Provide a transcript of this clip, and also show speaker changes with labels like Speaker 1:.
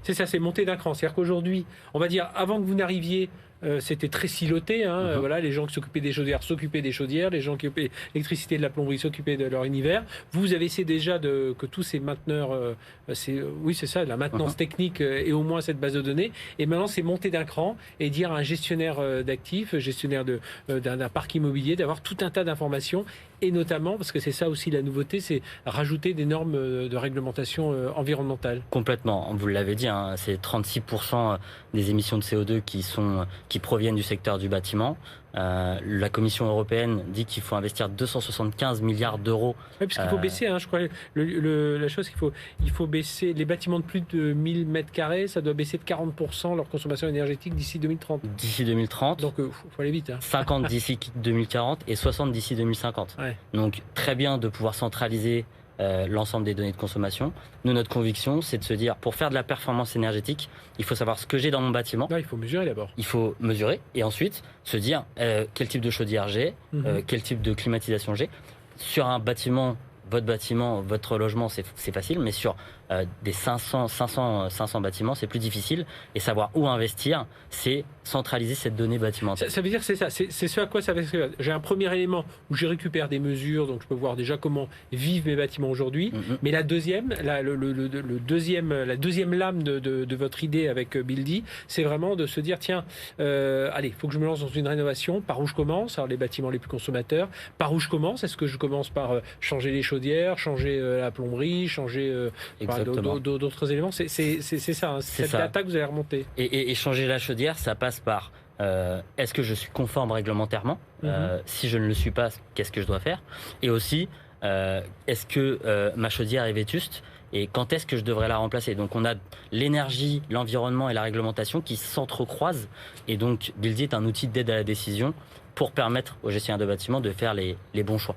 Speaker 1: C'est ça, c'est monter d'un cran. C'est-à-dire qu'aujourd'hui, on va dire, avant que vous n'arriviez, c'était très siloté. Voilà, les gens qui s'occupaient des chaudières s'occupaient des chaudières, les gens qui occupaient l'électricité de la plomberie s'occupaient de leur univers. Vous avez essayé déjà que tous ces mainteneurs, oui c'est ça, la maintenance technique et au moins cette base de données. Et maintenant c'est monter d'un cran et dire à un gestionnaire d'actifs, gestionnaire d'un parc immobilier, d'avoir tout un tas d'informations. Et notamment, parce que c'est ça aussi la nouveauté, c'est rajouter des normes de réglementation environnementale.
Speaker 2: Complètement, vous l'avez dit, hein, c'est 36% des émissions de CO2 qui proviennent du secteur du bâtiment. La Commission européenne dit qu'il faut investir 275 milliards d'euros.
Speaker 1: Oui, puisqu'il faut baisser, je crois, la chose il faut baisser les bâtiments de plus de 1000 mètres carrés, ça doit baisser de 40% leur consommation énergétique d'ici 2030.
Speaker 2: D'ici 2030.
Speaker 1: Donc, il faut aller vite.
Speaker 2: 50 d'ici 2040 et 60 d'ici 2050.
Speaker 1: Ouais.
Speaker 2: Donc, très bien de pouvoir centraliser l'ensemble des données de consommation. Nous, notre conviction, c'est de se dire, pour faire de la performance énergétique, il faut savoir ce que j'ai dans mon bâtiment.
Speaker 1: Non, il faut mesurer d'abord.
Speaker 2: Il faut mesurer et ensuite se dire quel type de chaudière j'ai, quel type de climatisation j'ai. Sur un bâtiment, votre logement, c'est facile, mais sur des 500 bâtiments, c'est plus difficile. Et savoir où investir, c'est centraliser cette donnée bâtimentaire.
Speaker 1: Ça veut dire que c'est ça, c'est ce à quoi ça va servir. J'ai un premier élément où je récupère des mesures, donc je peux voir déjà comment vivent mes bâtiments aujourd'hui. Mais la deuxième, la deuxième lame de votre idée avec Buildy, c'est vraiment de se dire, tiens, allez, il faut que je me lance dans une rénovation. Par où je commence? Alors les bâtiments les plus consommateurs. Par où je commence? Est-ce que je commence par changer les chaudières, changer la plomberie, changer d'autres éléments? C'est ça, cette data que vous allez remonter.
Speaker 2: Et changer la chaudière, ça passe par est-ce que je suis conforme réglementairement? Si je ne le suis pas, qu'est-ce que je dois faire? Et aussi, est-ce que ma chaudière est vétuste? Et quand est-ce que je devrais la remplacer? Donc on a l'énergie, l'environnement et la réglementation qui s'entrecroisent. Et donc Buildy est un outil d'aide à la décision pour permettre aux gestionnaires de bâtiments de faire les bons choix.